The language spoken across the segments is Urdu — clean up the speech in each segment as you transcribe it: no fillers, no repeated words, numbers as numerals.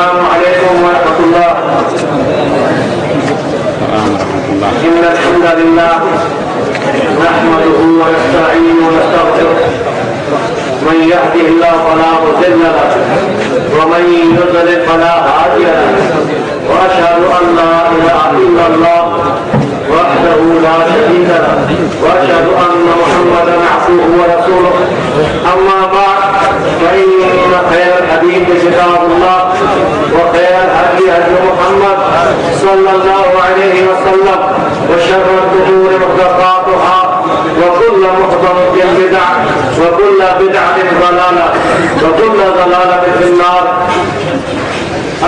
السلام عليكم ورحمة الله. إن الحمد لله نحمده ونستعينه ونستغفره من يهده الله فلا مضل له ومن يضلل فلا هادي له وأشهد أن لا إله إلا الله وحده لا شريك له وأشهد أن محمدا عبده ورسوله. أما بعد فإن خير الحديث كتاب الله وخير الهدي هدي محمد صلى الله عليه وسلم وشر الأمور محدثاتها وكل محدثة بدعة وكل بدعة ضلالة وكل ضلالة في النار.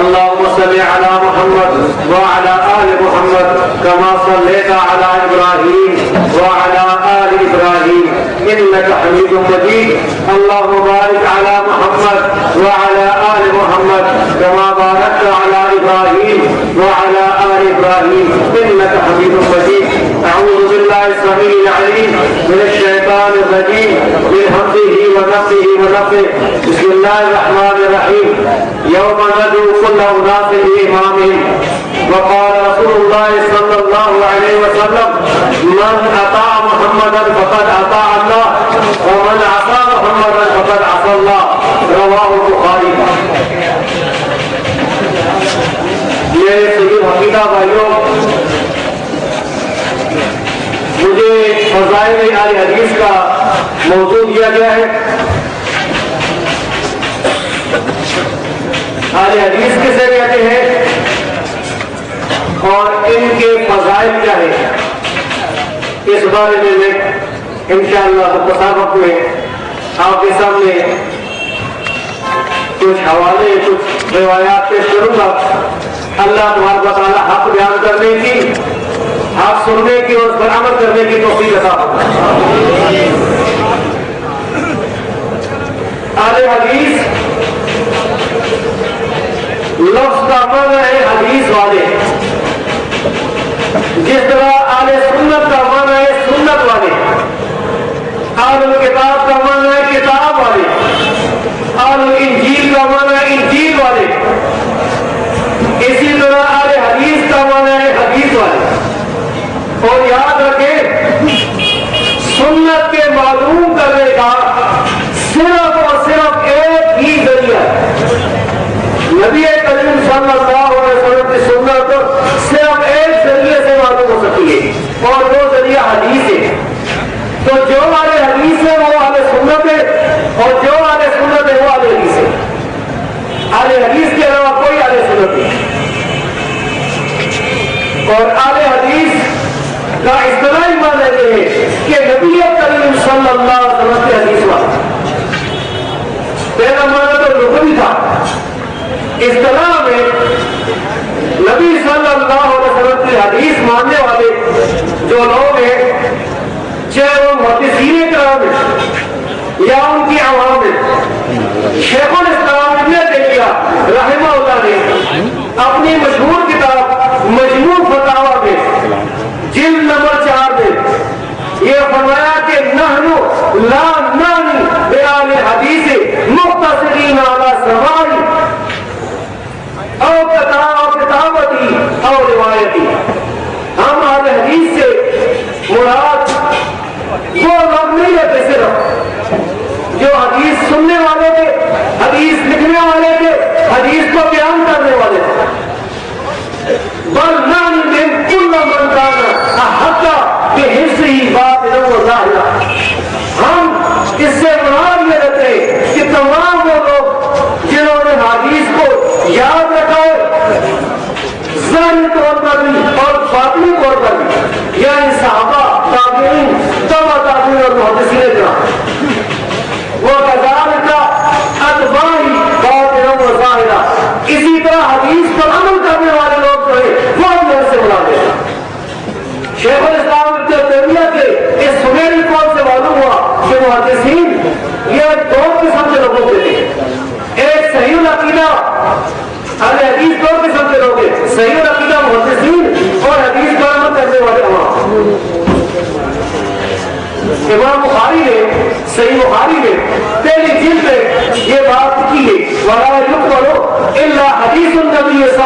اللهم صل على محمد وعلى آل محمد كما صليت على إبراهيم وعلى آل إبراهيم إنك حميد مجيد. اللهم بارك على محمد وعلى آل محمد كما باركت على إبراهيم وعلى آل إبراهيم إنك حميد مجيد. أعوذ بالله السميع العليم من الشيطان الرجيم من همزه ونفسه ونفثه. بسم الله الرحمن الرحيم. يوم ندعو كل أناس بإمامهم وقال رسول الله صلى الله عليه وسلم من أطاع محمدا فقد أطاع الله ومن عصى محمدا فقد عصى الله. رواه البخاري. یہ سید حقیقہ بھائیوں، مجھے فضائل اہل حدیث کا موضوع دیا گیا ہے. اہل حدیث کسے کہتے ہیں اور ان کے فضائل کیا ہیں، اس بارے میں انشاءاللہ متصابق ہوئے آپ کے سامنے کچھ حوالے کچھ روایات پیش کروں گا. اللہ تبارک و تعالی حق بیان کرنے کی، حق سننے کی اور اس پر عمل کرنے کی توفیق عطا فرمائے. اہل حدیث لفظ کا معنی ہے حدیث والے، جس طرح اہل سنت کا معنی ہے سنت والے، اہل کتاب کا معنی ہے کتاب والے، اہل انجیل کا معنی ہے انجیل والے، اسی طرح اہل حدیث کا معنی ہے حدیث والے. اور یاد رکھیں سنت کے معلوم کرنے کا صرف اور صرف ایک ہی ذریعہ ہے. نبی کریم صلی اللہ علیہ وسلم کی سنت صرف ایک ذریعے سے معلوم ہو سکتی ہے اور وہ ذریعہ حدیث ہے. تو جو والے حدیث ہے وہ اہل سنت ہے اور جو اہل سنت ہے وہ اہل حدیث ہے. اہل حدیث کے علاوہ کوئی اہل سنت نہیں. اور اہل حدیث کا اصطلاحی معنی یہ ہے کہ نبی کریم صلی اللہ علیہ وسلم کی حدیث والے. پہلا معنی تو لغوی تھا. اصطلاح میں نبی صلی اللہ علیہ وسلم کی حدیث ماننے والے جو لوگ ہیں، چاہے وہ محدثین کرام ہیں یا ان کی عوام ہیں، شیخ الاسلام ابن تیمیہ رحمہ اللہ نے اپنی مشہور کتاب مجموع فتاوی میں جلد نمبر 4 میں یہ فرمایا کہ نحنو لا نانی بآل حدیث مختصرین علی سماعی او کتابتی او روایتی. ہم اہل حدیث سے مراد وہ لوگ نہیں لیتے صرف جو حدیث سننے والے تھے، حدیث لکھنے والے تھے، حدیث کو بیان کرنے والے تھے، بل نحن من کل من کان احق بحفظہ باطنا و ظاہرا. ہم اس سے مراد یہ رہتے ہیں کہ تمام وہ لوگ جنہوں نے حدیث کو یاد رکھا ہے ظاہری طور پر بھی اور باطنی طور پر بھی، یعنی صحابہ، تابعین، تبع تابعین اور محدثین کرام، وہ کذالک اتباعی باطنا و ظاہرا. اسی طرح حدیث پر عمل کرنے والے لوگ جو ہیں وہ ہم یہاں سے مراد ہیں. شیخ الاسلام ابن تیمیہ کے اس سنہری قول سے معلوم ہوا کہ محدثین یہ 2 قسم کے لوگوں کے تھے. ایک صحیح العقیدہ، اہل حدیث 2 قسم کے لوگ ہیں، صحیح العقیدہ محدثین اور حدیث پر عمل کرنے والے عوام. امام بخاری نے صحیح بخاری میں پہلی جلد میں یہ بات کی ہے، وَلَا يُقْبَلُ إِلَّا حَدِيثٌ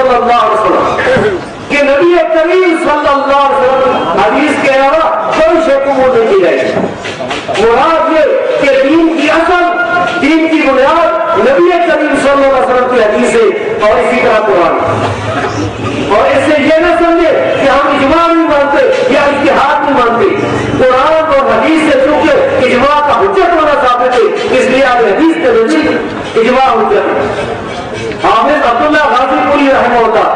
صلی اللہ علیہ وسلم کہ نبی کریم صلی اللہ علیہ وسلم حدیث کے علاوہ کوئی شے قبول نہیں کی جائے گی۔ مراد یہ کہ دین کی اصل، دین کی بنیاد نبی کریم صلی اللہ علیہ وسلم کی حدیث ہے اور اسی طرح قرآن۔ اور اس سے یہ نہ سمجھے کہ ہم اجماع نہیں مانتے یا اجتہاد نہیں مانتے۔ قرآن اور حدیث سے چونکہ اجماع کا حجت ہونا ثابت ہے، اس لیے آپ حدیث کے نزدیک اجماع حجت ہے۔ حافظ عبداللہ غازی پوری رحمہ اللہ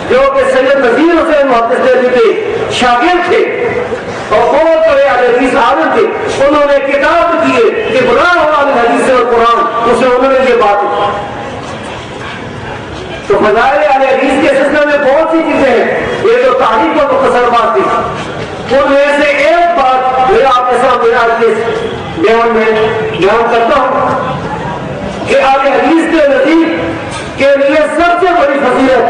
جو کہ سید نذیر حسین محدث دہلوی کے شاگرد تھے اور بہت بڑے اہل حدیث عالم تھے، انہوں نے کتاب کی ہے کہ بنا ہوا حدیث اور قرآن، اس میں انہوں نے یہ بات کی۔ تو فضائل اہل حدیث کے سلسلے میں بہت سی چیزیں ہیں، یہ جو تاریخ اور مختصر بات تھی ان میں سے ایک بات میرا آپ کے سامنے آج کے بیان میں بیان کرتا ہوں کہ اہل حدیث کے نزدیک کے لیے سب سے بڑی فضیلت،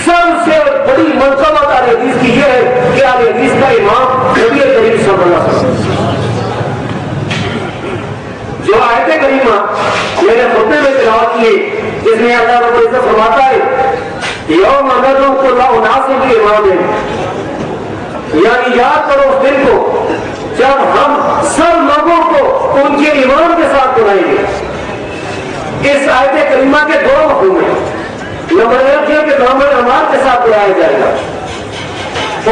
سب سے بڑی منقبت اہل حدیث کی یہ ہے کہ اہل حدیث کا امام نبی کریم صلی اللہ علیہ وسلم۔ جو آیت کریمہ میں نے خطبے میں تلاوت کی، اس میں اللہ رب العزت فرماتا ہے یوم ندعو کل اناس بامامہم، یعنی یاد کرو اس دن کو جب ہم سب لوگوں کو ان کے امام کے ساتھ بلائیں گے۔ اس آیت کریمہ کے دو مفہوم ہیں۔ نمبر ایک یہ کہ دامن امان کے ساتھ بلایا جائے گا،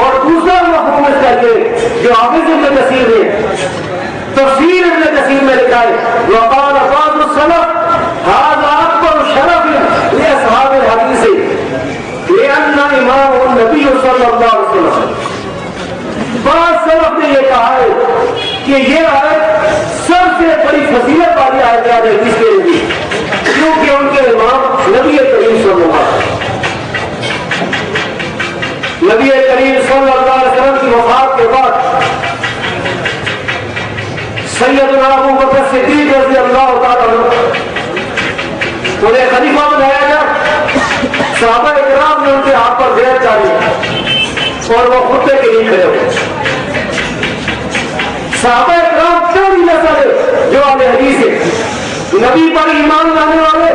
اور دوسرا مفہوم اس کا یہ جو حافظ ابن کثیر نے تفسیر ابن کثیر میں لکھا ہے وقال بعض السلف هذا اکبر شرف لاصحاب الحدیث لان امام النبی صلی اللہ علیہ وسلم۔ بعض سلف نے یہ کہا ہے کہ یہ آیت سب سے بڑی فضیلت والی آیت ہے حدیث کے لیے، کیونکہ ان کے امام نبی کریم صلی اللہ علیہ وسلم۔ نبی کریم صلی اللہ علیہ وسلم کی وفات کے بعد سیدنا ابو بکر صدیق رضی اللہ تعالیٰ عنہ انہیں خلیفہ بنایا گیا۔ صحابہ اکرام نے ان کے ہاتھ پر بیعت ڈالی اور وہ خطبے کے لیے کھڑے ہوئے۔ صحابہ اکرام پہلی نسل ہے جو اہل حدیث ہے، نبی پر ایمان لانے والے،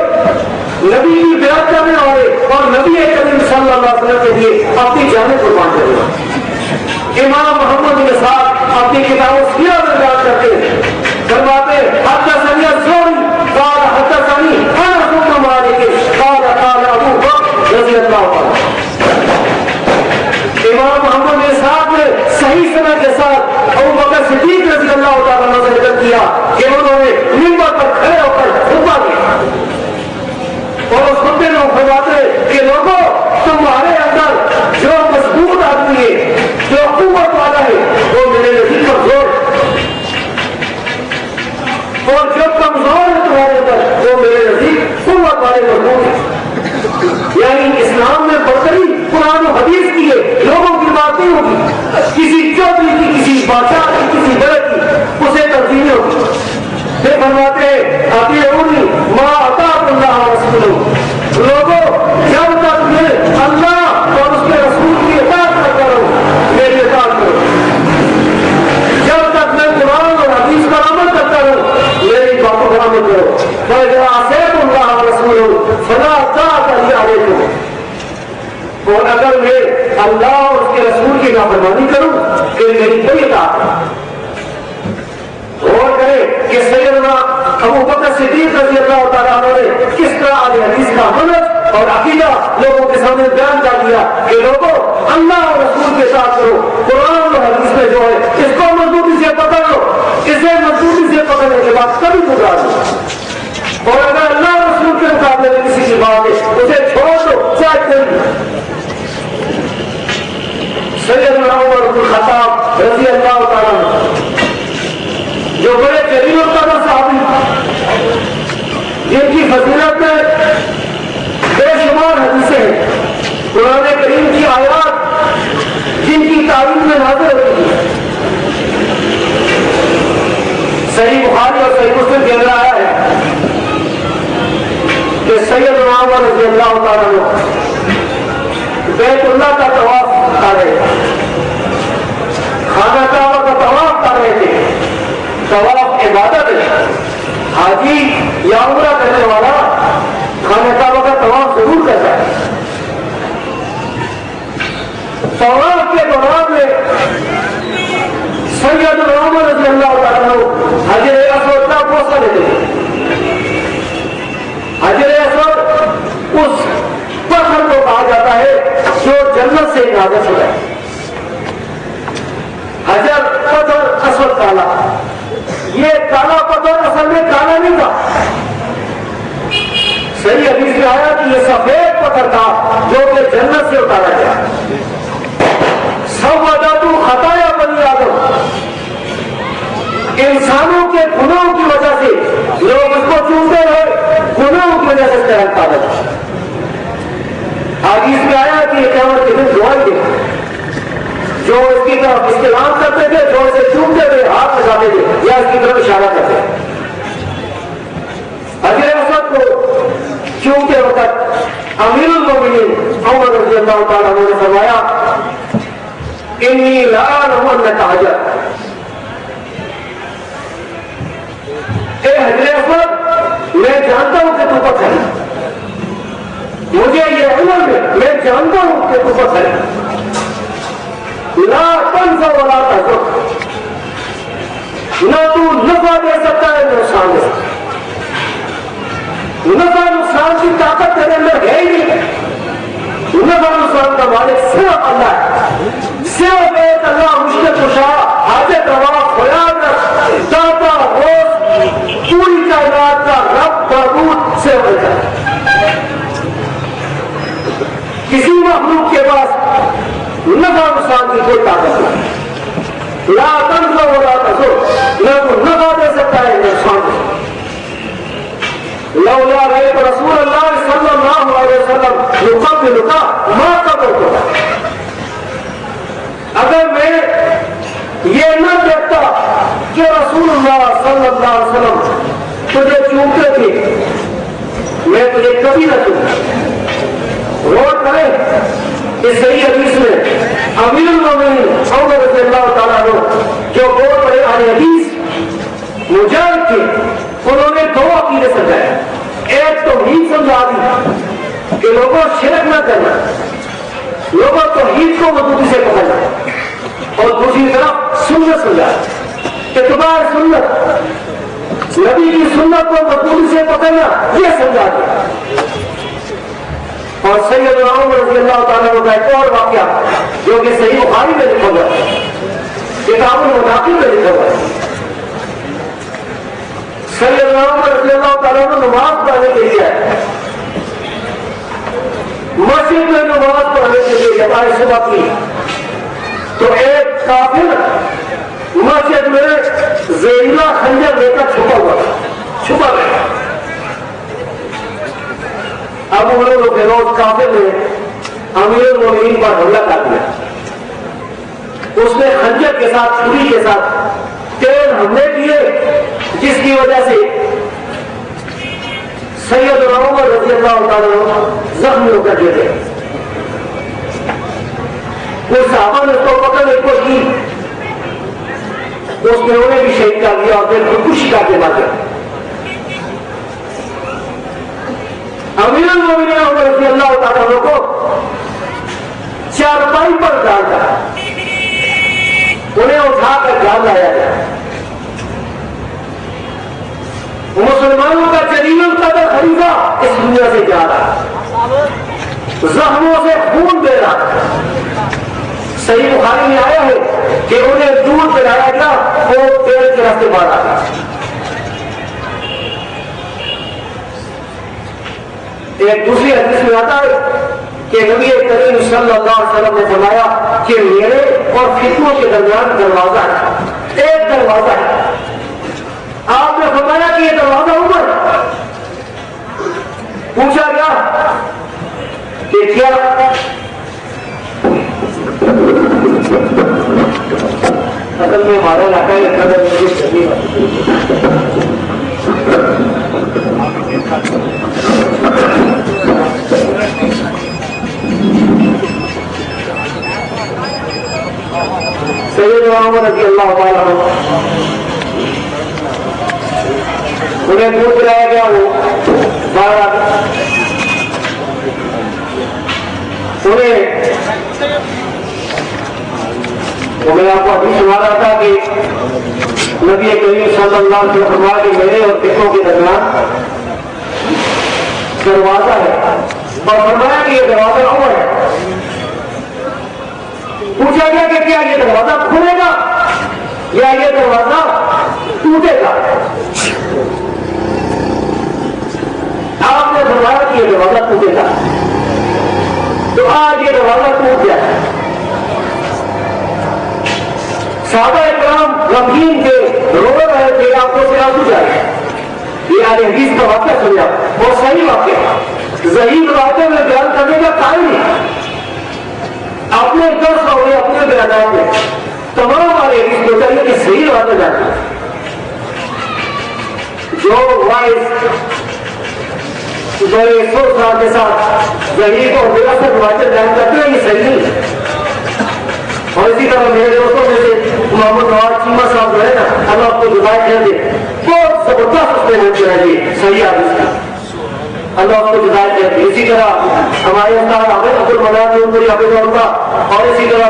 نبی کی بیعت کرنے والے اور نبی کریم صلی اللہ علیہ وسلم کے لیے اپنی جانیں قربان کرنے والے۔ امام محمد بن اسحاق اپنی کتاب سیرہ میں بیان کرتے ہیں، فرماتے حدثنی الزہری قال حدثنی انس بن مالک قال قال ابو بکر رضی اللہ عنہ۔ امام محمد بن اسحاق نے صحیح سند کے ساتھ ابو بکر صدیق رضی اللہ تعالیٰ عنہ سے ذکر کیا کہ انہوں نے منبر پر کھڑے ہو کر خطبہ دیا اور اس خطبے میں فرماتے کہ لوگوں تمہارے اندر جو مضبوط آدمی ہے، جو قوت والا ہے، وہ میرے نبی پر زور، اور جو کمزور ہے تمہارے اندر وہ میرے نزدیک قوت والے مضبوط ہیں۔ یعنی اسلام میں برتری قرآن و حدیث کی ہے، لوگوں کی بات نہیں ہوگی، کسی چودھری کی، کسی بادشاہ کی، کسی بڑے کی اسے ترجیح ہوگی۔ پھر فرماتے ہیں اطیعونی ما اطاعت اللہ ورسولہ، لوگوں جب تک میں اللہ اور اس کے رسول کی اطاعت کرتا رہوں میری اطاعت کرو، جب تک میں قرآن اور حدیث پر عمل کرتا رہوں میری باتوں پر عمل کرو۔ فَإِذَا عَصَيْتُمُ اللَّهَ وَرَسُولَهُ فَلَا طَاعَةَ لِي عَلَيْكُمْ، اور اگر میں اللہ اور اس کے رسول کی نافرمانی کروں پھر میری کوئی اطاعت نہیں۔ غور کریں کہ سیدنا ابو بکر صدیق رضی اللہ تعالیٰ عنہ نے کس طرح اہل حدیث کا منہج اور عقیدہ لوگوں کے سامنے بیان کر دیا کہ لوگوں اللہ اور رسول کے ساتھ کرو، قرآن اور حدیث میں جو ہے اس کو مضبوطی سے پکڑ لو، اسے مضبوطی سے پکڑنے کے بعد کبھی گزار دو، اور اگر اللہ اور رسول کے مقابلے میں کسی کی بات ہے اسے چھوڑ دو، چاہے کوئی۔ سیدنا عمر بن الخطاب رضی اللہ تعالیٰ عنہ جو بڑے جلیل القدر صحابی جن کی فضیلت میں بے شمار حدیثیں ہیں، قرآن کریم کی آیات جن کی تعریف میں نازل ہوتی ہے، صحیح بخاری اور صحیح مسلم کے اندر آیا ہے کہ سیدنا عمر رضی اللہ تعالیٰ عنہ بیت اللہ کا طواف کر رہے تھے، خانہ کعبہ کا طواف کر رہے تھے۔ طواف عبادت ہے، حاجی یا عمرہ کرنے والا خانہ کعبہ کا طواف ضرور کرتا ہے، جنت سے نازل ہو جائے. حجر پتھر اسود کالا, یہ کالا پتھر اصل میں کالا نہیں تھا. صحیح حدیث میں آیا کہ یہ سفید پتھر تھا جو کہ جنت سے اتارا گیا. سودۃ خطایا بنی آدم, انسانوں کے گناہوں کی وجہ سے لوگ اس کو چومتے رہے, گناہوں کی وجہ سے شہر پالا تھا. حدیث میں آیا کہ یہ قیامت کے دن دعائیں دے, جو اس کی طرف استعمال کرتے تھے, جو اسے چومتے تھے, ہاتھ لگاتے تھے یا اس کی طرف اشارہ کرتے تھے. حجر اسود کو چومتے وقت امیر المومنین عمر رضی اللہ تعالیٰ عنہ نے فرمایا انی لأعلم انک حجر, اے حجر اسود میں جانتا ہوں کہ تو پتھر ہے, مجھے یہ علم ہے, میں جانتا ہوں کہ تو پتھر ہے. لا تنسى ولا تضر, نہ تو نفع دے سکتا ہے نہ نقصان دے سکتا ہے. نفع نقصان کی طاقت تیرے اندر ہے ہی نہیں. نفع نقصان کا مالک صرف اللہ ہے, صرف ایک اللہ مشکل کشا, حاجت روا, خیال رکھ, داتا, روز, پوری کائنات کا رب معبود صرف اللہ ہے. کسی مخلوق کے پاس نفع نقصان کی کوئی طاقت نہیں. لا تنسى ولا تضر, نہ تو نفع دے سکتا ہے نہ نقصان دے سکتا ہے. لولا رأيت رسول الله صلى الله عليه وسلم يقبلك ما قبلتك, اگر میں یہ نہ دیکھتا کہ رسول اللہ صلی اللہ علیہ وسلم تجھے چومتے تھے, میں تجھے کبھی نہ چومتا. غور کریں اس صحیح حدیث میں امیر المومنین عمر رضی اللہ تعالیٰ عنہ جو بہت بڑے اہل حدیث مجاہد تھے, انہوں نے دو عقیدے سمجھائے. ایک توحید سمجھا دی کہ لوگوں شرک نہ کرنا, لوگوں توحید کو مضبوطی سے پکڑنا, اور دوسری طرف سنت سمجھا, اتباع سنت, نبی کی سنت کو مضبوطی سے پکڑنا, یہ سمجھا دیا. اور سیدنا عمر رضی اللہ تعالیٰ عنہ کا ایک اور واقعہ جو کہ صحیح بخاری میں لکھا ہوا ہے, کتاب المناقب میں لکھا ہوا ہے. سیدنا عمر رضی اللہ تعالیٰ عنہ نماز پڑھنے کے لیے آئے, مسجد میں نماز پڑھنے کے لیے جب آئے صبح کی, تو ایک کافر مسجد میں زہریلا خنجر لے کر چھپا گیا. اب ان لوگوں کے روز کافر نے امیر المومنین پر حملہ کر دیا. اس نے خنجر کے ساتھ, چھری کے ساتھ تیز حملے کیے, جس کی وجہ سے سیدنا عمر رضی اللہ تعالیٰ عنہ زخمی ہو کر گر گئے. وہ صحابہ نے اس کو پکڑنے کی کوشش کی, اس نے انہیں بھی شہید کر دیا اور پھر خودکشی کر کے مار گیا. امیر المومنین عمر رضی اللہ تعالیٰ عنہ کو چارپائی پر ڈالتا, انہیں اٹھا کر جان لایا گیا. مسلمانوں کا جلیل القدر خلیفہ اس دنیا سے جا رہا, زخموں سے خون دے رہا. صحیح بخاری میں آیا ہے کہ انہیں دودھ پلایا گیا, وہ پیڑ کے راستے باہر آ گیا. ایک دوسری حدیث میں آتا ہے کہ نبی کریم صلی اللہ علیہ وسلم نے فرمایا کہ میرے اور فتنوں کے درمیان دروازہ ہے, ایک دروازہ ہے. آپ نے فرمایا کہ یہ دروازہ عمر. پوچھا گیا کہ کیا اصل میں ہمارا علاقہ سیدنا عمر رضی اللہ تعالیٰ عنہ انہیں دودھ پلایا گیا, وہ باہر آ گیا. میں آپ کو ابھی سنا رہا تھا کہ نبی کریم صلی اللہ علیہ وسلم فرمایا کہ میرے اور فتنوں کے درمیان دروازہ ہے, اور فرمایا کہ یہ دروازہ عمر ہے. پوچھا گیا کہ کیا یہ دروازہ کھلے گا یا یہ دروازہ ٹوٹے گا؟ آپ نے فرمایا کہ یہ دروازہ ٹوٹے گا. تو آج یہ دروازہ ٹوٹ گیا. صحابہ اکرام غمگین تھے, رو رہے تھے, آنکھوں سے آنسو جا رہے. یہ آج حدیث کا واقعہ سمجھا, بہت صحیح واقعہ, ضعیف باتیں میں بیان کرنے کا قائل نہیں. اپنے درس اور اپنے بیانات میں تمام والے حدیث کو چاہیے کہ صحیح باتیں جانتے ہیں. جو وائس بڑے 100 سال کے ساتھ ضعیف اور وراثت باتیں بیان کرتے ہیں, یہ صحیح نہیں ہے. اور اسی طرح میرے دوستوں میں سے محمد نواز چیمہ صاحب جو ہے نا, اللہ آپ کو جزائے خیر دے, بہت زبردست اس میں ہوتے ہیں جی صحیح حدیث کا, اللہ آپ کو جزائے خیر دے. اسی طرح ہمارے استاد عبد المنان نورپوری حافظ اللہ, اور اسی طرح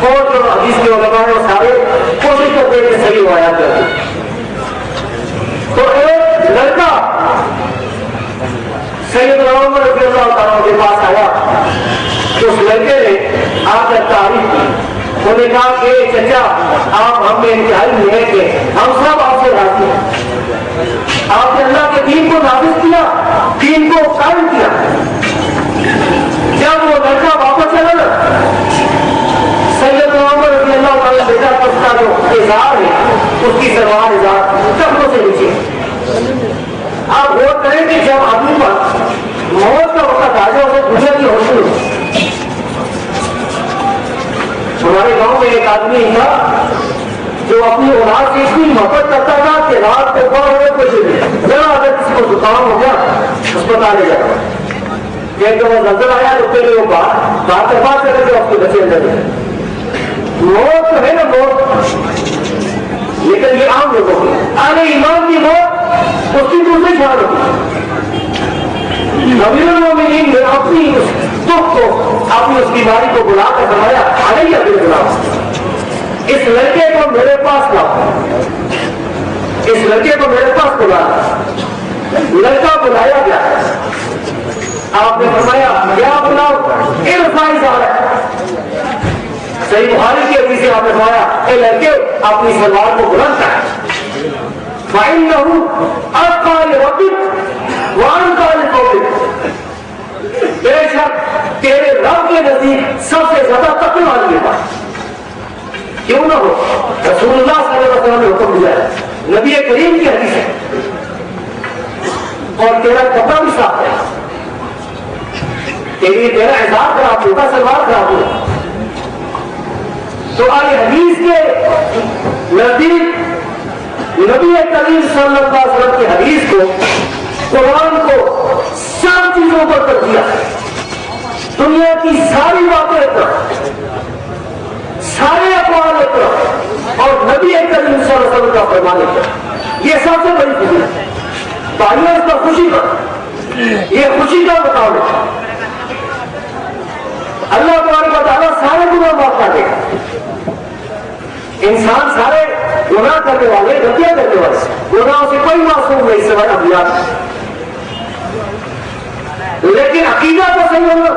اور جو حدیث کے علماء ہیں وہ سارے کوشش کرتے ہیں کہ صحیح روایات کرتے. تو ایک لڑکا سیدنا عمر رضی اللہ تعالیٰ کے پاس آیا, تو اس لڑکے نے آ کر تعریف کی. انہوں نے کہا کہ چچا آپ ہمیں انتہائی نیک ہیں, ہم سب آپ سے راضی ہیں. آپ نے اللہ کے دین کو نافذ کیا, دین کو قائم کیا. جب وہ لڑکا واپس چلا نا, سیدنا عمر رضی اللہ تعالیٰ بیٹا اس کا جو اظہار ہے, اس کی سلوار اظہار ٹخنوں سے نیچے. آپ غور کریں کہ جب آدمی پر موت کا وقت آ جائے اسے دنیا کی ہوش نہیں. ہمارے گاؤں میں ایک آدمی تھا جو اپنی اولاد سے اتنی محبت کرتا تھا کہ رات کو ہوئے کچھ ذرا اگر کسی کو زکام ہو گیا اسپتال لے جاتا. ایک دفعہ نظر آیا تو پہلے وہ بات کر کے آپ کے بچے اندر گئے. موت تو ہے نا موت, لیکن یہ عام لوگوں کی آگے ایمان کی موت اس کی دوسری شان ہوتی. نبی المومنین نے اپنی اس دکھ کو, اپنی اس بیماری کو بلا کر فرمایا علیہ بالسلام, اس لڑکے کو میرے پاس لاؤ, اس لڑکے کو میرے پاس بلا. لڑکا بلایا گیا, آپ نے فرمایا کیا بلاؤ؟ ارفائی سارا. صحیح بخاری کی حدیث سے آپ نے فرمایا اے لڑکے اپنی سلوار کو بلند کر, فإنه أرقى لربك وأنقى لقومك. بے شک تیرے رب کے نزدیک سب سے زیادہ تقوی والی ہے بات. کیوں نہ ہو, رسول اللہ صلی اللہ علیہ وسلم نے حکم دیا ہے, نبی کریم کی حدیث ہے, اور تیرا کپڑا بھی صاف ہے, تیرا احساس خراب ہوگا, سلوار خراب ہوگا. تو آج حدیث کے نزدیک نبی کریم صلی اللہ علیہ وسلم کی حدیث کو, قرآن کو سب چیزوں پر کر دیا. دنیا کی ساری باتیں پر, سارے اقوال پر, اور نبی کریم صلی اللہ علیہ وسلم کا فرمان پر. یہ سب سے بڑی خوشی ہے. بھائیوں اس پر خوشی پر, یہ خوشی کا مقام ہے. اللہ تبارک و تعالیٰ سارے گناہ معاف کر دے گا. انسان سارے گناہ کرنے والے, غلطیاں کرنے والے, گناہوں سے کوئی معصوم نہیں سوائے انبیاء. لیکن عقیدہ تو صحیح ہوگا,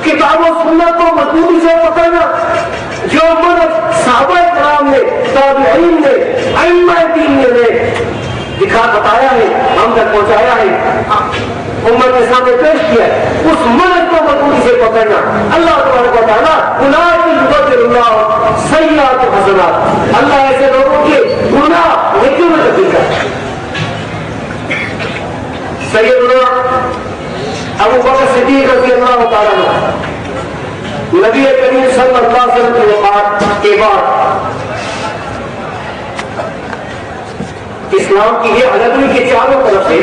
کتاب و سنت کو مضبوطی سے پکڑنا, جو منہج صحابہ کرام نے, تابعین نے, ائمہ دین نے دکھا بتایا ہے, ہم تک پہنچایا ہے, امت کے سامنے پیش کیا ہے, اس منہج کو مضبوطی سے پکڑنا. اللہ تبارک و تعالیٰ اولئک یبدل اللہ سیئات حسنات, اللہ ایسے لوگوں کے گناہ نیکیوں میں تبدیل کرتا ہے. سیدنا ابو بکر صدیق رضی اللہ تعالیٰ عنہ نبی کریم صلی اللہ علیہ وسلم کی وفات کے بعد اسلام کی یہ حالت ہوئی کہ چاروں طرف سے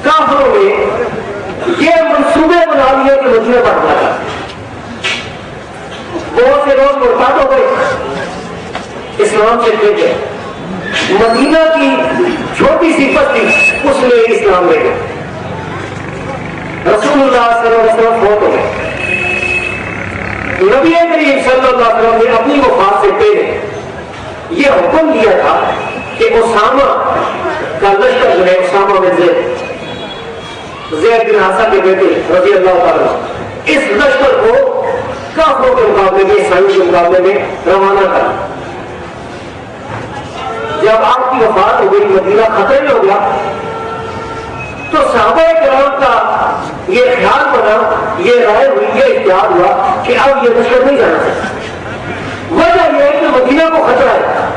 کافروں نے یہ منصوبے بنا لیے کہ مجھے بڑھنا تھا. بہت سے لوگ مرتد ہو گئے, اسلام سے پھر گئے. مدینہ کی چھوٹی سی بستی اس میں اسلام لے گئے. رسول اللہ صلی اللہ علیہ وسلم فوت ہو گئے. نبی کریم صلی اللہ علیہ وسلم نے اپنی وفات سے پہلے یہ حکم دیا تھا کہ اسامہ کا لشکر جو ہے, اسامہ بن زید بن حارثہ کے بیٹے رضی اللہ تعالیٰ, اس لشکر کو کافروں کے مقابلے میں، عیسائیوں کے مقابلے میں روانہ کرا۔ جب آپ کی وفات ہو گئی، مدینہ خطرے میں ہو گیا، تو صحابہ کرام کا یہ خیال بنا، یہ رائے ہوئی، یہ اتحاد ہوا کہ اب یہ لشکر نہیں جانا چاہیے۔ وجہ یہ ہے کہ مدینہ کو خطرہ ہے،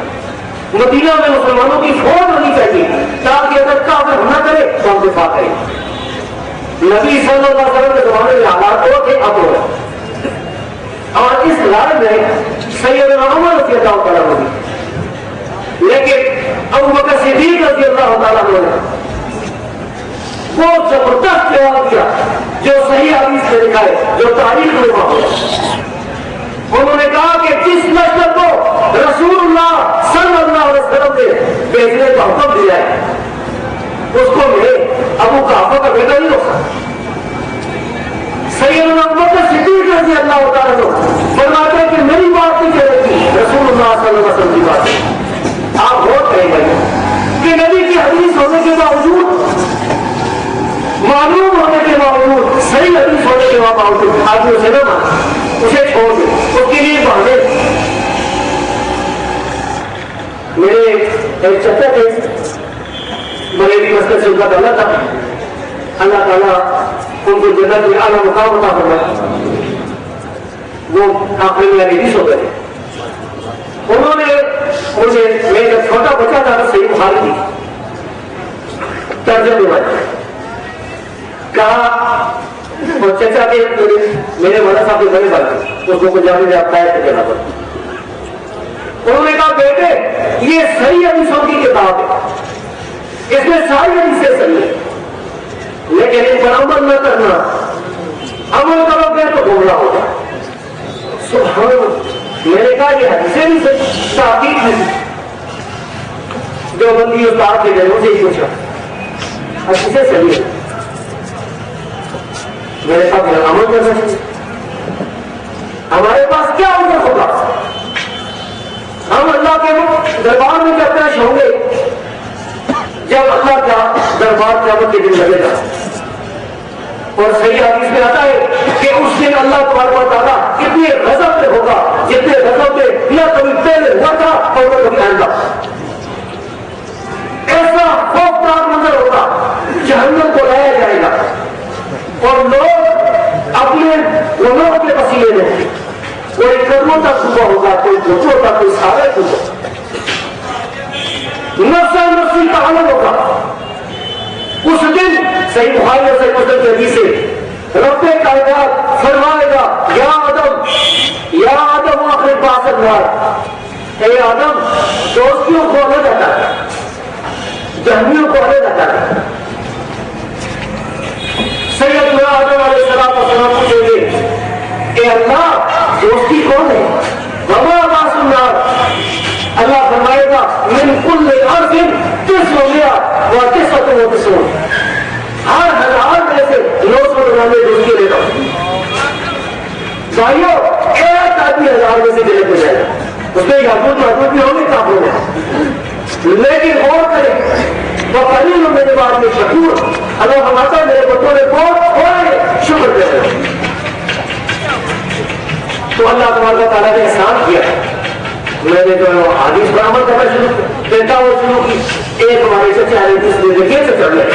مدینہ میں مسلمانوں کی فوج ہونی چاہیے تاکہ اگر کافر نہ کرے تو ہم دفاع کریں۔ نبی صلی اللہ علیہ وسلم کے زمانے میں حالات وہ تھے، اب ہو، اور اس لڑائی میں سیدنا عمر رضی اللہ تعالیٰ عنہ، لیکن ابو بکر صدیق رضی اللہ تعالیٰ عنہ نے وہ زبردست جواب دیا جو صحیح حدیث میں لکھا ہے، جو تاریخ میں ہوا۔ انہوں نے کہا کہ جس لشکر کو رسول اللہ صلی اللہ علیہ وسلم نے بھیجنے کا حکم دیا ہے اس کو میرے ابو قحافہ کا بیٹا نہیں ہو سکتا۔ سیدنا ابو بکر صدیق رضی اللہ تعالیٰ عنہ فرماتے ہیں کہ میری بات نہیں چل رہی، رسول اللہ صلی اللہ علیہ وسلم کی بات ہے۔ آپ غور کریں گے کہ نبی کی حدیث ہونے کے باوجود، معلوم ہونے کے باوجود، صحیح حدیث ہونے کے باوجود آدمی اسے نہ مانے، اسے چھوڑ دے، اس کے لیے بہانے۔ میرے ایک چچا تھے، بریلی مسجد سے ان کا تعلق تھا، اللہ تعالیٰ ان کو جنت میں اعلیٰ مقام عطا فرمائے۔ وہ آخری میں حدیث ہو گئے، انہوں نے مجھے، میں جب چھوٹا بچہ تھا تو صحیح بخاری تھی ترجمے میں کہا، اور چچا کے میرے والد صاحب کے بڑے بھائی اس کو پنجابی میں آپ کا کہنا پڑتا۔ انہوں نے کہا بیٹے یہ صحیح حدیثوں کی کتاب ہے، اس میں ساری حدیثیں صحیح ہیں، لیکن ان پر عمل نہ کرنا، عمل کرو گے تو گمراہ ہو جائے۔ سبحان اللہ، میں نے کہا یہ حدیثیں بھی صحیح، تحقیق نہیں، جو بندی استاد کے گھروں سے ہی پوچھا حدیثیں صحیح ہے، میرے ساتھ میرا عمل کرنا چاہیے۔ ہمارے پاس کیا عمر ہوگا؟ ہم اللہ کے دربار میں جب پیش ہوں گے، جب اللہ کا دربار قیامت کے دن لگے گا، اور صحیح حدیث میں آتا ہے کہ اس دن اللہ تبارک و تعالیٰ کتنے غضب میں ہوگا، جتنے غضب میں نہ کبھی پہلے ہوا تھا اور نہ کبھی آئندہ۔ ایسا خوفناک منظر ہوگا، جہنم کو لایا جائے گا اور لوگ اپنے گناہوں کے وسیلے میں، کوئی قدموں تک صبح ہوگا، کوئی گھٹنوں تک، کوئی سارے صبح، نفسا نفسی کا عمل ہوگا۔ اس دن صحیح بخاری اور صحیح مسلم کی حدیث سے رب کائنات فرمائے گا یا آدم آخر باسط بار، اے آدم دوستیوں کو الگ ہٹا کر، جہنمیوں کو الگ ہٹا کر۔ سیدنا آدم علیہ السلام پوچھیں گے اے اللہ دوستی کون ہے؟ وما باس النار، اللہ فرمائے گا من کل ارض 999، ہر ہزار میں سے 999 دوستی لیتا ہوں۔ بھائیو ایک آدمی 1000 میں سے دلے کو جائے گا، اس میں یادود بھی ہوں گے کافروں میں، لیکن غور کریں وہ قلیل میرے بعد میں شکور، اللہ فرماتا ہے میرے بندوں نے بہت تھوڑے شکر کرتے۔ تو اللہ تبارک تعالیٰ نے احسان کیا، میں نے جو حدیث پر عمل کرنا شروع دیتا وہ شروع کی، ایک ہمارے سے چاہے جس نے دیکھے سے چڑھ گئے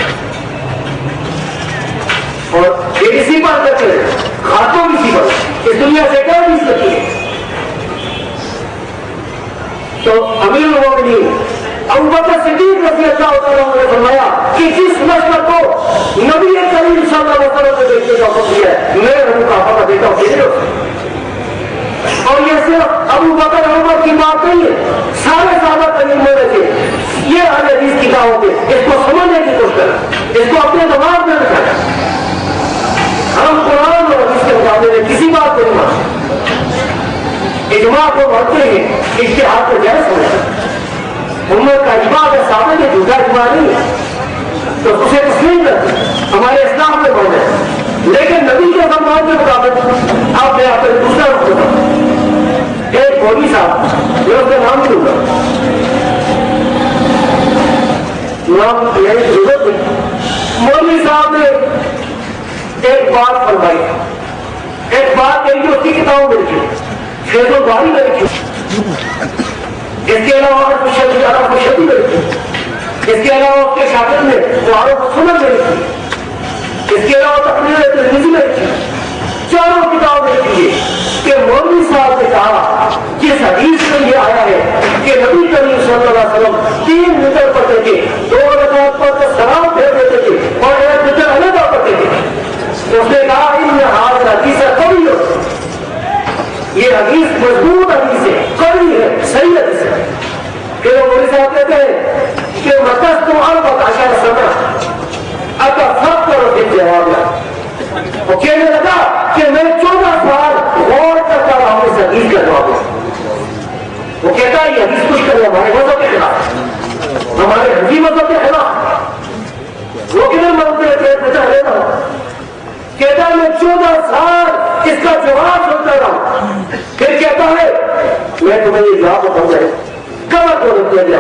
اور یہ اسی بات کرتے ہیں، خاتوں کسی پر اس دنیا سے کیا نہیں سکتی ہے۔ تو امیر المومنین ابو بکر صدیق رضی اللہ تعالیٰ عنہ نے فرمایا کہ جس لشکر کو نبی کریم صلی اللہ علیہ وسلم نے دیکھنے کا حکم دیا ہے، میں ابو قحافہ کا بیٹا ہوں۔ اور یہ صرف ابو بکر عمر کی بات نہیں ہے، سارے صحابہ کریم میں تھے، یہ حدیث کی دعوت ہے، اس کو سمجھنے کی کوشش کریں، اس کو اپنے دماغ میں رکھیں۔ ہم قرآن اور حدیث کے مقابلے میں کسی بات کو نہیں مانتے، اجماع کو مانتے ہیں، اجتہاد کو جائز سمجھتے۔ امت کا اجماع کا ثابت ہے، جھوٹا اجماع نہیں ہے تو اسے تسلیم کرتے، ہمارے اسلام میں موجود ہے۔ لیکن نبی کے فرمان کے مطابق آپ نے آپ کو دوسرا رخ بتاؤ، ایک مولوی صاحب جو اس کا نام نہیں ہوگا، نام لینے کی ضرورت نہیں، مولوی صاحب نے ایک بات فرمائی ایک بات کہی جو اس کی کتابوں میں لکھی، فیض الباری میں لکھی، اس کے علاوہ اور کچھ شدی میں لکھی، اس کے علاوہ اس کے شاگرد نے قرآن و سنت میں لکھی، اس کے علاوہ تقریر ترمذی میں لکھی، چاروں کتاب میں لکھی کہ مولوی صاحب نے کہا جس حدیث میں یہ آیا ہے کہ نبی کریم صلی اللہ علیہ وسلم 3 میٹر پڑھتے تھے، 2 رکعت پڑھ کر سلام پھیر دیتے تھے اور 1 میٹر علیحدہ پڑھتے تھے، اس نے کہا ان حاضر حدیث قوی ہو، یہ حدیث مضبوط حدیث ہے، قوی ہے، صحیح حدیث ہے۔ پھر وہ مولوی صاحب کہتے ہیں کہ مقصد تو البت عشر سنہ اتفکر فی الجواب، وہ کہنے لگا کہ میں 14 سال غور کرتا رہا ہوں اس حدیث کا جواب۔ وہ کہتا ہے یہ حدیث کچھ کرے ہمارے مذہب کے خلاف، ہمارے حنفی مذہب کے خلاف، وہ کدھر مانتے ہیں بچا لے رہا، کہتا ہے میں 14 سال اس کا جواب سنتا رہا، پھر کہتا ہے میں تمہیں یہ جواب بتاؤں گا کمر کو رکھ دیا گیا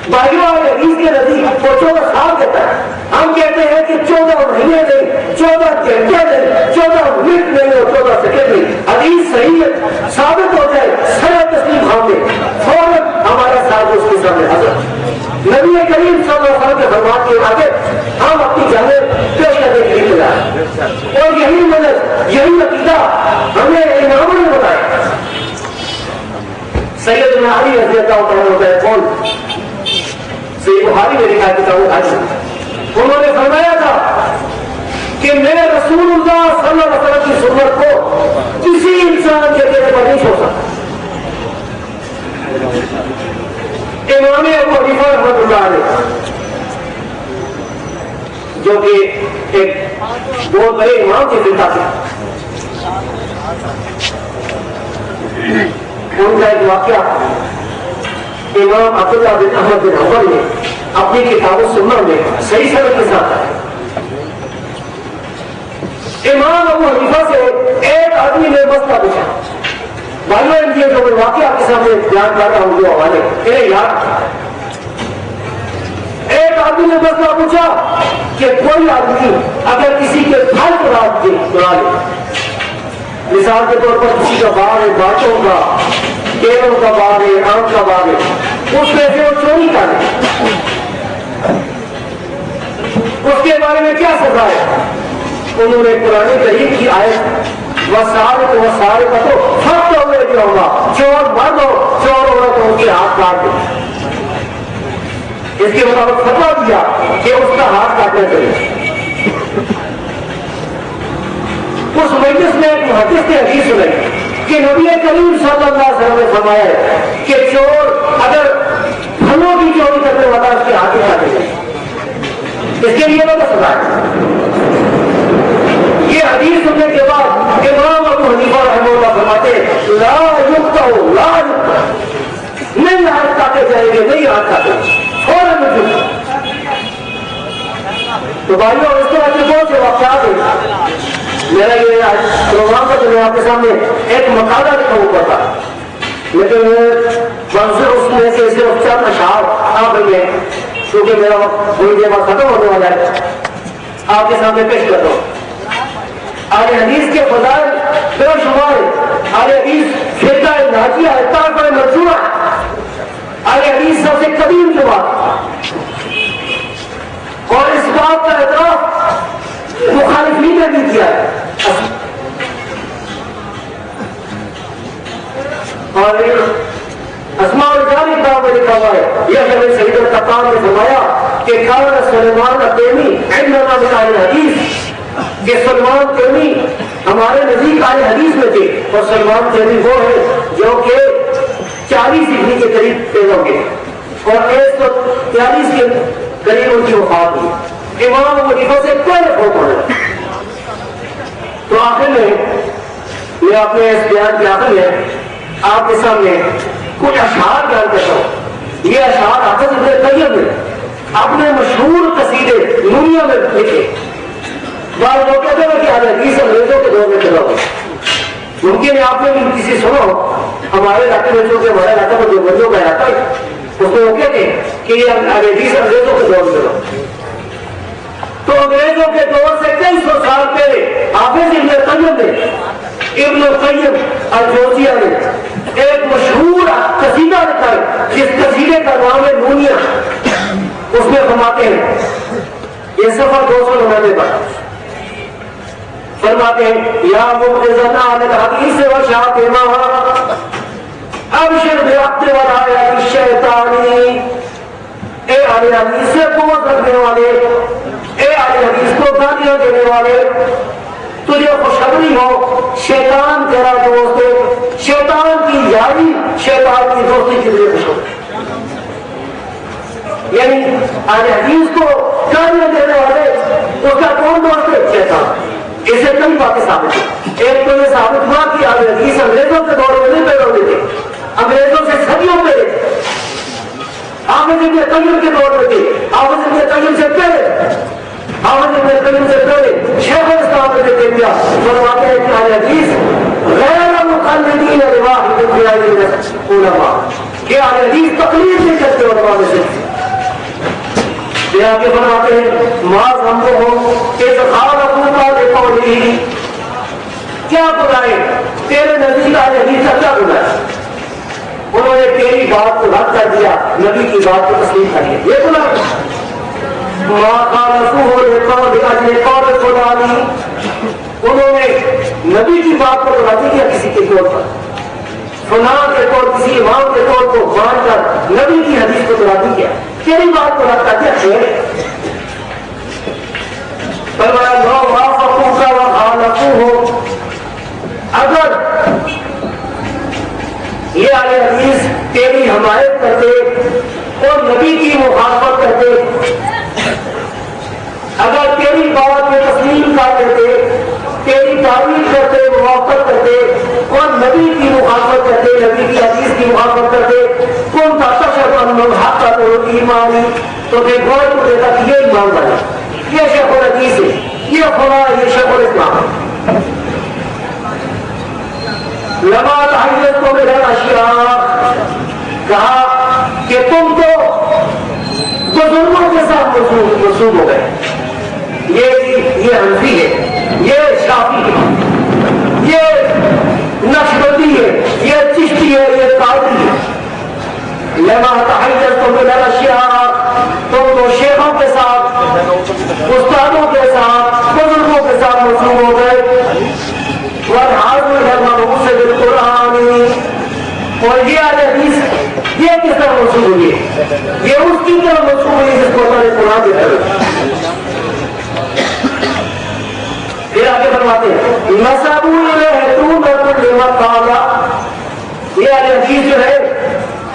بھائیوں حدیث کے نزدیک وہ 14 سال کہتا ہے، ہم کہتے ہیں کہ 14 مہینے نہیں، 14 گھنٹے نہیں، 14 منٹ نہیں اور 14 سیکنڈ نہیں، حدیث صحیح ہے ثابت ہو جائے سر تسلیم خان دے فوراً ہمارا ساتھ اس کے سامنے حاضر۔ نبی کریم صلی اللہ علیہ وسلم کے فرمان کے آگے ہم اپنی جانب پیش کرنے کے لیے تیار، اور یہی مدد یہی عقیدہ ہمیں اماموں نے بتایا۔ سیدنا علی رضی اللہ عنہ ہوتا ہے کون؟ سید بخاری میں لکھا کتاب الحج، انہوں نے فرمایا تھا کہ میں رسول اللہ صلی اللہ علیہ وسلم کی سنت کو کسی انسان کے کہنے پر نہیں چھوڑ سکتا۔ امام ابو حنیفہ رحمۃ اللہ علیہ جو کہ ایک بہت بڑے امام کے پتا تھے، ان کا ایک واقعہ امام عبداللہ بن احمد بن حنبل نے اپنی کتاب السنہ میں صحیح سند کے ساتھ آیا۔ امام ابو حنیفہ سے ایک آدمی نے مسئلہ پوچھا، بھائیوں یہ جو میں واقعہ آپ کے سامنے بیان کر رہا ہوں جو حوالے انہیں یاد، ایک آدمی نے مسئلہ پوچھا کہ کوئی آدمی اگر کسی کے پھل کو رات کے بنا لے، مثال کے طور پر کسی کا باغ ہے، باغوں کا، کیلوں کا باغ ہے، آم کا باغ ہے، اس میں سے وہ چوری کر لے، اس کے بارے میں کیا سزا ہے؟ انہوں نے قرآن کریم کی آیت وسارق وسارق تو سب تو ہوئے جو ہوگا، چور مرد ہو چور عورت ہو ان کے ہاتھ کاٹ دیں، اس کے مطابق فتویٰ دیا کہ اس کا ہاتھ کاٹنا چاہیے۔ اس مجلس میں ایک محدث نے حدیث سنائی کہ نبی کریم صلی اللہ علیہ وسلم نے فرمایا ہے کہ چور اگر پھلوں کی چوری کرنے والا اس کے ہاتھ کاٹے جائے، اس کے لیے بہت سزا ہے۔ یہ حدیث سننے کے بعد امام ابو حنیفہ رحمہ اللہ فرماتے ہیں لا یقطع لا یقطع، نہیں ہاتھ کاٹے جائیں گے، نہیں ہاتھ کاٹے، فوراً رجوع۔ تو بھائیوں اس طرح کے بہت سے واقعات ہیں۔ میرا یہ پروگرام کا جو میں آپ کے سامنے ایک مقالہ لکھا ہوا تھا، لیکن منظر اس میں سے صرف چند اشعار آ گئی ہے، کیونکہ میرا وقت تھوڑی دیر بعد ختم ہونے والا ہے، آپ کے سامنے پیش کرتا ہوں۔ اہل حدیث کے فضائل بے شمار ہے، اہل حدیث فرقہ ناجیہ ہے، طائفہ منصورہ ہے، اہل حدیث سب سے قدیم جماعت، اور اس بات کا اعتراف مخالفین نے بھی کیا ہے۔ اور اسماء الرجال کی کتاب میں لکھا ہوا ہے، یہ شیخ سعید القطان نے فرمایا کہ کان سلیمان التیمی عندنا من اہل الحدیث، کہ سلمان تیمی ہمارے نزدیک اہل حدیث میں تھے، اور سلمان تیمی وہ ہے جو کہ 40 ہجری کے قریب پیدا ہوئے اور 143 کے قریب ان کی وفات ہوئی، امام ابو حنیفہ سے پہلے فوت ہو گئے۔ تو آخر میں یہ اپنے اس بیان کے آخر میں آپ کے سامنے کچھ اشعار بیان کرتا ہوں۔ یہ اشعار حافظ ابن قیم نے اپنے مشہور قصیدے دنیا میں لکھے۔ بعض لوگ کہتے ہیں کہ حدیث انگریزوں کے دور میں چلا ہوا، ممکن ہے آپ نے بھی کسی سنو ہمارے علاقے میں، چونکہ ہمارے علاقہ میں جو بندوں کا علاقہ ہے اس میں وہ کہتے ہیں کہ یہ حدیث انگریزوں کے دور میں چلا، تو انگریز انگریزوں کے دور سے کئی سو سال پہلے حافظ ابن القیم الجوزیہ نے ایک مشہور قصیدہ لکھا ہے جس قصیدے کا نام ہے نونیہ. اس میں فرماتے ہیں یہ صفحہ 299 پر فرماتے ہیں یا مبغضا علی الحدیث و شاتما ابشر بعقد ولایت الشیطانی. اے اہل حدیث سے قوت رکھنے والے، اے اہل حدیث کو گالیاں دینے والے، تجھے خوشخبری ہو شیطان تیرا دوست ہے، شیطان کی یاری شیطان کی دوستی کے لیے خوشخبری. یعنی اہل حدیث کو گالیاں دینے والے اس کا کون دوست ہے؟ شیطان. اسے کئی باتیں ثابت ہیں. ایک تو یہ ثابت ہوا کہ اہل حدیث انگریزوں کے دور میں نہیں پیدا ہوتے تھے، انگریزوں سے صدیوں پہلے حافظ ابن قیم کے دور میں تھے، حافظ ابن قیم سے پہلے، حافظ ابن قیم سے پہلے شیخ الاسلام نے کہہ دیا. فرماتے ہیں کہ اہل حدیث غیر مقلدین لواحد من العلماء، کہ اہل حدیث تقلید نہیں کرتے علماء میں سے. یہ آگے فرماتے ہیں ما ذنبهم اذ خالفوك بقوله، کیا بلائے تیرے نبی کا حدیث کا کیا بلائے؟ انہوں نے تیری بات کو رد کر دیا، نبی کی بات کو تسلیم کر لیا. یہ بلائے ما خالفوه لقول قول فلانی، انہوں نے نبی کی بات کو رد کیا کسی کے طور پر، فلاں کے طور کسی امام کے طور کو مان کر نبی کی حدیث کو رد کیا، تیری بات کو رد کر دیا. خیر فرمایا لو وافقوك وخالفوه، اگر یہ اہل حدیث تیری حمایت کرتے اور نبی کی مخالفت کرتے، اگر تیری بات میں تسلیم کر دیتے، تیری تعریف کرتے، موافقت کرتے اور نبی کی مخالفت کرتے، نبی کی حدیث کی مخالفت کرتے، کون تھا تشہد ان الحق ایمانی، تو پھر گویا تو دیتا کہ یہ ایمان ہے، یہ شیخ الحدیث ہے، یہ فلاں، یہ شیخ الاسلام. لما تحیزتم من الاشیاء، کہا کہ تم تو بزرگوں کے ساتھ منسوب ہو گئے. یہ حنفی ہے، یہ شافعی ہے، یہ نقشبندی ہے، یہ چشتی ہے، یہ قادری ہے. لما تحیزتم من الاشیاء، تم تو شیخوں کے ساتھ، استادوں کے ساتھ، بزرگوں کے ساتھ منسوب ہو گئے. اور یہ حدیث یہ کس طرح منسوب ہوئی ہے؟ یہ اس کی طرح منسوب ہوئی جس کو اللہ نے قرآن دیا ہے. پھر آگے فرماتے ہیں نسبوا الیہ دون کل ما قال، یہ حدیث جو ہے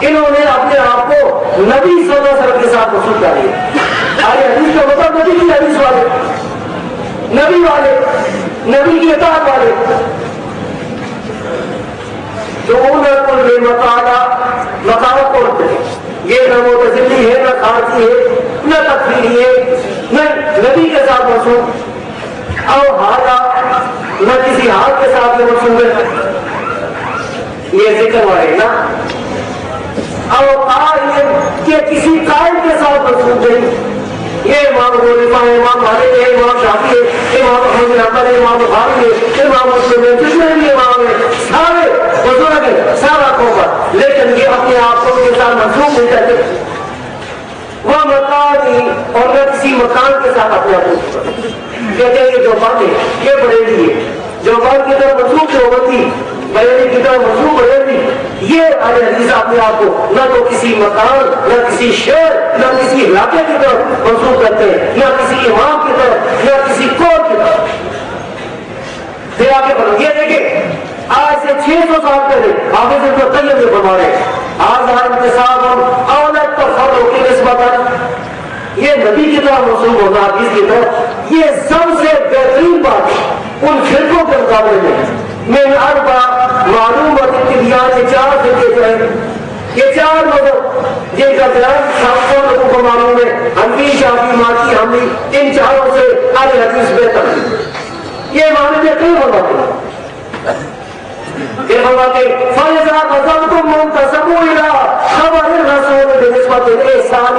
انہوں نے اپنے آپ کو نبی صلی اللہ علیہ وسلم کے ساتھ منسوب کر دیا. حدیث کا مطلب نبی کی حدیث والے، نبی والے، نبی کی اطاعت والے. دون کل ما قال، مقالہ کون ہے؟ یہ نہ معتزلی ہے، نہ خارجی ہے، نہ تکفیری ہے، نہ نبی کے ساتھ منسوب، اور ہارا نہ کسی حال کے ساتھ منسوب ہے. یہ ذکر والے نا، اور قائل کہ کسی قائل کے ساتھ منسوب نہیں. یہ امام ابو حنیفہ ہے، امام مالک ہے، امام شافعی ہے، امام احمد بن حنبل ہے، امام بخاری ہے، امام مسلم ہے، جتنے بھی امام ہیں سارے بزرگ ہیں، سارا کفر، لیکن یہ اپنے آپ کو کے ساتھ منسوب نہیں کرتے. وہ مکانی، اور نہ کسی مکان کے ساتھ اپنے آپ کو کہتے ہیں کہ جو بات ہے یہ بریلی ہے، جو بات کی طرف منسوب جو ہوتی بریلی کی طرف منسوب بریلی. یہ اہل حدیث اپنے آپ کو نہ تو کسی مکان، نہ کسی شہر، نہ کسی علاقے کی طرف منسوب کرتے ہیں، نہ کسی امام کی طرف، نہ کسی قوم کی طرف. پھر آگے بڑھو، یہ دیکھیں آج سے 600 سال پہلے حافظ ابن قیم نے فرما رہے آزاد انتصاب اولت تفرق کی نسبت، یہ نبی کی طرح منسوب ہونا حدیث کی طرف یہ سب سے بہترین بات ہے ان فرقوں کے مقابلے میں. من اربع معلومات ابتدیان، یہ 4 فرقے جو ہیں، یہ 4 مذہب جن کا بیان سابقوں لوگوں کو معلوم ہے، حنفی، شافعی، مالکی، حنبلی، ان 4 سے اہل حدیث بہتر ہے. یہ معنی میں کئی فرماتے ہیں. پھر فرماتے فَإِذَا نَظَرْتُمْ مُنْتَسَبُوا إِلَىٰ خَبَرِ الرَّسُولِ بِنِسْبَةِ الْإِحْسَانِ،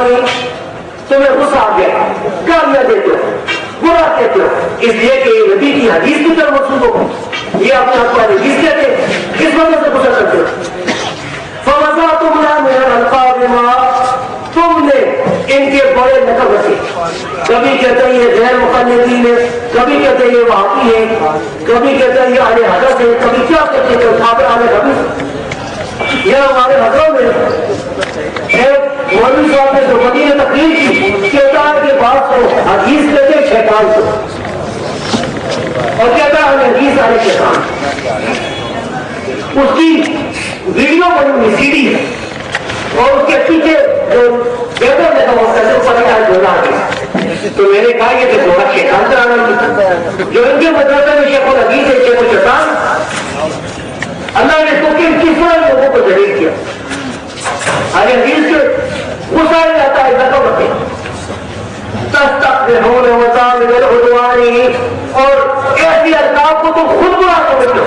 تمہیں غصہ آ گیا، گالیاں دیتے ہو، برا کہتے ہو اس لیے کہ یہ نبی کی حدیث کی طرف منسوخ ہو، یہ اپنے آپ کو حدیث کہتے ہیں، کس وجہ سے غصہ کرتے ہو؟ فَوَزَعْتُمْ مِنَ الْأَلْقَابِ مَا، تم نے ان کے بڑے لقب رکھے، کبھی کہتے ہیں یہ غیر مقلدین ہے، کبھی کہتے ہیں یہ وہابی ہے، کبھی کہتے ہیں یہ اہل حدیث ہے، کبھی کیا کہتے ہیں صحابہ اہل حدیث۔ یہ ہمارے حضروں میں ایک مولوی صاحب نے جو مدینہ تقریر کی، کہتا ہے کہ بات کو حدیث کہتے ہیں شیطان کو، اور کہتا ہے حدیث اہل شیطان۔ اس کی ویڈیو بنی ہوئی سی ڈی ہے، اور اس کے پیچھے جو بیٹر لگا ہوا ہے اوپر کا جوڑا ہے، تو میں نے کہا یہ تو جوڑا شیطان کرانا ہے، جو ان کے مدرسے میں شیخ الحدیث ہے شیخ الشیطان، اللہ نے تو کس طرح لوگوں کو ذلیل کیا۔ اہل حدیث کے غصہ جاتا ہے لقب رکھے، تستقبحون وزامن العدوان، اور ایسی القاب کو تم خود برا سمجھو،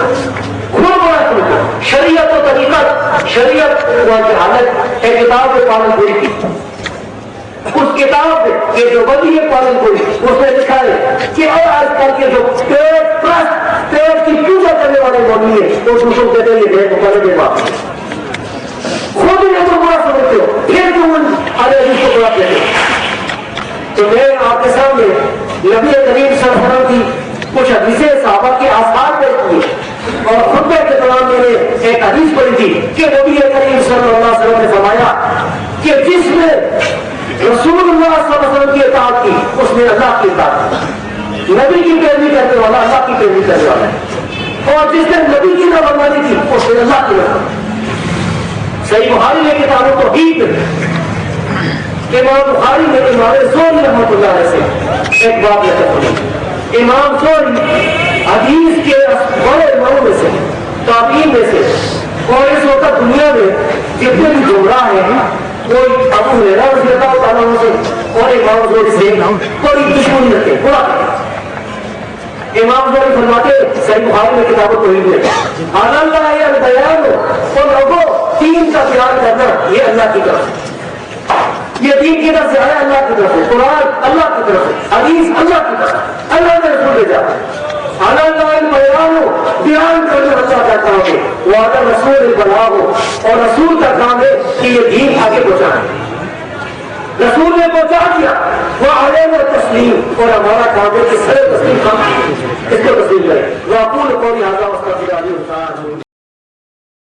خود برا سمجھو۔ شریعت و طریقت، شریعت و جہالت ایک کتاب میں پالن پوری کی، اس کتاب میں یہ جو بدی ہے پالن پوری، اس نے لکھا ہے کہ اور آج کل کے جو پیٹ کی پوجا کرنے والے مولوی ہیں وہ دوسروں کہتے ہیں یہ غیر مقلد بات، خود انہیں تو برا سمجھتے ہو، پھر تم ان اہل حدیث کو برا کہتے ہو۔ تو میں آپ کے سامنے نبی کریم صلی اللہ علیہ وسلم کی کچھ حدیثیں صحابہ کے آثار پیش کیے، اور خطبے کے دوران میں نے ایک حدیث پڑھی تھی کہ نبی کریم صلی اللہ علیہ وسلم نے فرمایا کہ جس نے رسول اللہ صلی اللہ علیہ وسلم کی اطاعت کی اس نے اللہ کی اطاعت کی، نبی کی پیروی کرنے والا اللہ کی پیروی کرنے والا ہے، اور جس نے نبی کی نافرمانی کی اس نے اللہ کی نافرمانی۔ صحیح بخاری میں کتاب توحید میں امام بخاری نے امام زہری رحمۃ اللہ علیہ سے ایک بات لکھا ہے۔ امام زہری حدیث کے بڑے اماموں میں سے، تابعین میں سے، اور اس وقت دنیا میں جتنے بھی گمراہ ہیں کوئی ابو ہریرہ رضی اللہ تعالیٰ عنہ سے اور امام زہری سے کوئی دشمنی رکھے، برا کرے۔ امام زہری فرماتے صحیح بخاری میں کتاب توحید میں اللہ البیان، اور لوگوں دین کا بیان کرنا یہ اللہ کی طرف ہے، یہ دین کی طرف سے آیا اللہ کی طرف سے، قرآن اللہ کی طرف سے، حدیث اللہ کی طرف سے، اللہ نے رسول بھیجا۔ اللہ البیان، بیان کرنا اللہ کا کام ہے، وعدہ رسول البلاغ، اور رسول کا کام ہے کہ یہ دین آگے پہنچانا، رسول نے پہنچا دیا، وہ علیہ تسلیم، اور ہمارا کام ہے کہ سر تسلیم کام اس کو تسلیم کرے۔ وَأَقُولُ قَوْلِي هَذَا وَأَسْتَغْفِرُ اللَّهَ لِي وَلَكُمْ۔